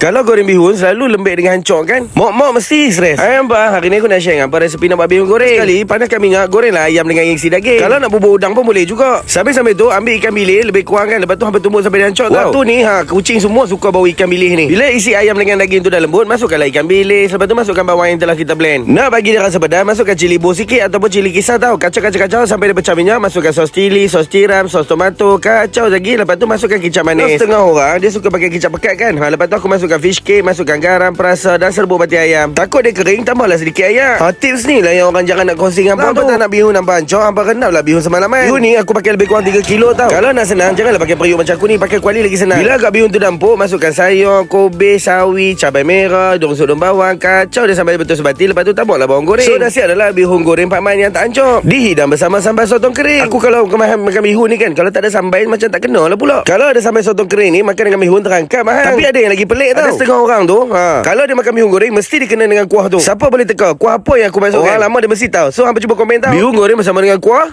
Kalau goreng bihun selalu lembik dengan hancur kan. Mak mesti stres. Abang, hari ni aku nak share dengan apa resepi nak buat bihun goreng. Sekali panaskan minyak, gorenglah ayam dengan isi daging. Kalau nak bubur udang pun boleh juga. Sambil tu ambil ikan bilis lebih kurang kan. Lepas tu hampa tumbuk sampai dia hancur tau. Waktu ni kucing semua suka bau ikan bilis ni. Bila isi ayam dengan daging tu dah lembut, masukkanlah ikan bilis. Lepas tu masukkan bawang yang telah kita blend. Nak bagi dia rasa pedas, masukkan cili bos sikit ataupun cili kisar tau. Kacau sampai dia pecah minyak. Masukkan sos cili, sos tiram, sos tomato. Kacau lagi. Lepas tu masukkan kicap manis. Setengah orang dia suka pakai kicap pekat kan. Lepas tu aku masukkan fish cake, masukkan garam, perasa dan serbuk pati ayam. Takut dia kering, tambahlah sedikit ayam. Tips ni lah yang orang jangan nak kongsi dengan hampa tu. Tak nak bihun hampa hancur, hampa renaplah bihun semalaman. Bihun ni aku pakai lebih kurang 3 kilo tau. Kalau nak senang, janganlah pakai periuk macam aku ni. Pakai kuali lagi senang. Bila agak bihun tu dah empuk, masukkan sayur, kobe, sawi, cabai merah, daun sodom bawang. Kacau dia sampai betul sebati. Lepas tu taburlah bawang goreng. So dah siap adalah bihun goreng Pak Man yang tak hancur. Dihidang bersama sambal sotong kering. Aku kalau makan bihun ni kan, kalau tak ada sambal macam tak kena lah pula. Kalau ada sambal sotong kering ni, makan dengan bihun terangkat mahal. Tapi ada yang lagi pelik tau. Ada setengah orang tu kalau dia makan bihun goreng mesti dia kena dengan kuah tu. Siapa boleh teka kuah apa yang aku masukkan? Orang lama dia mesti tahu. So hampa cuba komen tau. Bihun goreng bersama dengan kuah